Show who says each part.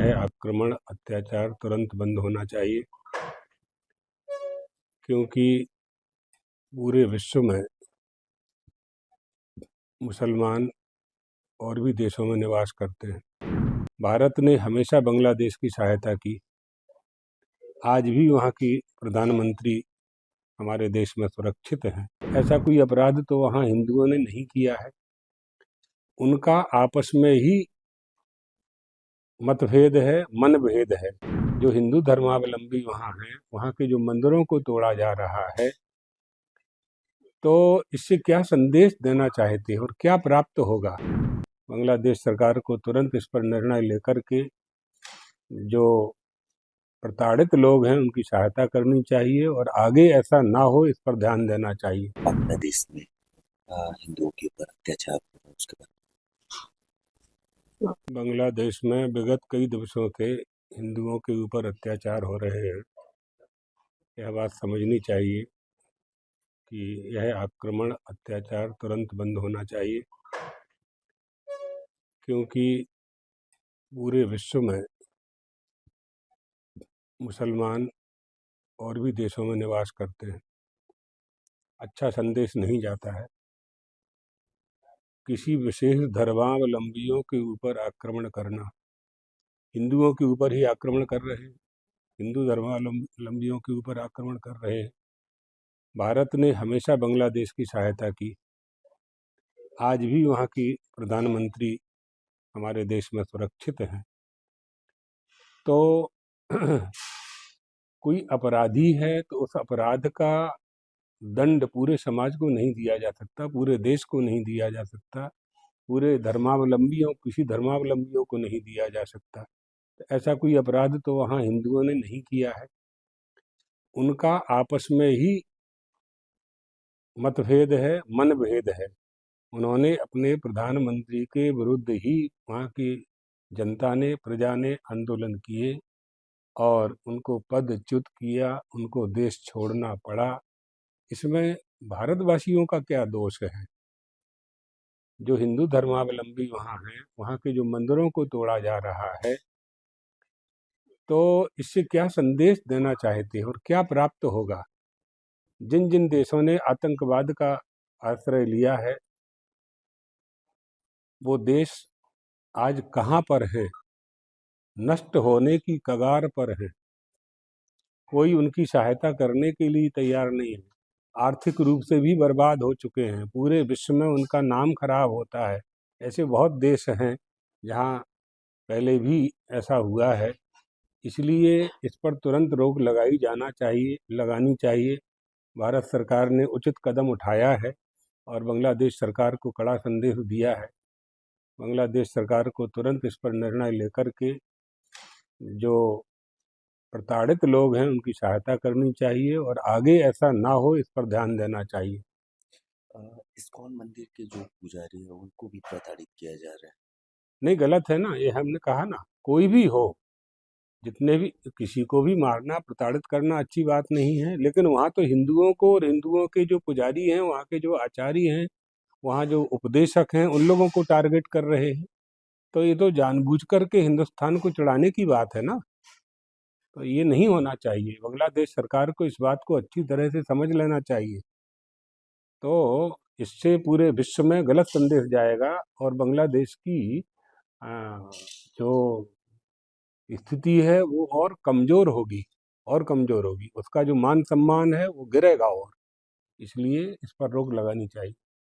Speaker 1: यह आक्रमण अत्याचार तुरंत बंद होना चाहिए, क्योंकि पूरे विश्व में मुसलमान और भी देशों में निवास करते हैं। भारत ने हमेशा बांग्लादेश की सहायता की। आज भी वहाँ की प्रधानमंत्री हमारे देश में सुरक्षित हैं। ऐसा कोई अपराध तो वहाँ हिंदुओं ने नहीं किया है। उनका आपस में ही मतभेद है, मनभेद है। जो हिंदू धर्मावलंबी वहाँ हैं, वहाँ के जो मंदिरों को तोड़ा जा रहा है, तो इससे क्या संदेश देना चाहते हैं और क्या प्राप्त होगा? बांग्लादेश सरकार को तुरंत इस पर निर्णय लेकर के जो प्रताड़ित लोग हैं उनकी सहायता करनी चाहिए और आगे ऐसा ना हो इस पर ध्यान देना चाहिए।
Speaker 2: बांग्लादेश में हिंदुओं के ऊपर अत्याचार हो रहा है, उसके बाद
Speaker 1: बांग्लादेश में विगत कई दिवसों से हिंदुओं के ऊपर अत्याचार हो रहे हैं। यह बात समझनी चाहिए कि यह आक्रमण अत्याचार तुरंत बंद होना चाहिए, क्योंकि पूरे विश्व में मुसलमान और भी देशों में निवास करते हैं। अच्छा संदेश नहीं जाता है। किसी विशेष धर्मावलंबियों के ऊपर आक्रमण करना, हिंदुओं के ऊपर ही आक्रमण कर रहे हैं, हिंदू धर्मावलंबियों के ऊपर आक्रमण कर रहे हैं। भारत ने हमेशा बांग्लादेश की सहायता की। आज भी वहाँ की प्रधानमंत्री हमारे देश में सुरक्षित हैं। तो कोई अपराधी है तो उस अपराध का दंड पूरे समाज को नहीं दिया जा सकता, पूरे देश को नहीं दिया जा सकता, पूरे धर्मावलंबियों किसी धर्मावलंबियों को नहीं दिया जा सकता। तो ऐसा कोई अपराध तो वहाँ हिंदुओं ने नहीं किया है। उनका आपस में ही मतभेद है, मनभेद है। उन्होंने अपने प्रधानमंत्री के विरुद्ध ही वहाँ की जनता ने, प्रजा ने आंदोलन किए और उनको पदच्युत किया, उनको देश छोड़ना पड़ा। इसमें भारतवासियों का क्या दोष है? जो हिंदू धर्मावलंबी वहाँ हैं, वहाँ के जो मंदिरों को तोड़ा जा रहा है, तो इससे क्या संदेश देना चाहते हैं और क्या प्राप्त होगा? जिन जिन देशों ने आतंकवाद का आश्रय लिया है, वो देश आज कहाँ पर है? नष्ट होने की कगार पर है। कोई उनकी सहायता करने के लिए तैयार नहीं है। आर्थिक रूप से भी बर्बाद हो चुके हैं। पूरे विश्व में उनका नाम खराब होता है। ऐसे बहुत देश हैं जहाँ पहले भी ऐसा हुआ है। इसलिए इस पर तुरंत रोक लगानी चाहिए। भारत सरकार ने उचित कदम उठाया है और बांग्लादेश सरकार को कड़ा संदेश दिया है। बांग्लादेश सरकार को तुरंत इस पर निर्णय लेकर के जो प्रताड़ित लोग हैं उनकी सहायता करनी चाहिए और आगे ऐसा ना हो इस पर ध्यान देना चाहिए।
Speaker 2: इस्कॉन मंदिर के जो पुजारी है उनको भी प्रताड़ित किया जा रहा है।
Speaker 1: नहीं, गलत है ना। ये हमने कहा ना, कोई भी हो, जितने भी, किसी को भी मारना, प्रताड़ित करना अच्छी बात नहीं है। लेकिन वहाँ तो हिंदुओं को और हिंदुओं के जो पुजारी हैं, वहाँ के जो आचार्य हैं, वहाँ जो उपदेशक हैं, उन लोगों को टारगेट कर रहे हैं। तो ये तो जानबूझ करके हिंदुस्तान को चिढ़ाने की बात है ना। तो ये नहीं होना चाहिए। बांग्लादेश सरकार को इस बात को अच्छी तरह से समझ लेना चाहिए। तो इससे पूरे विश्व में गलत संदेश जाएगा और बांग्लादेश की जो स्थिति है वो और कमज़ोर होगी। उसका जो मान सम्मान है वो गिरेगा और इसलिए इस पर रोक लगानी चाहिए।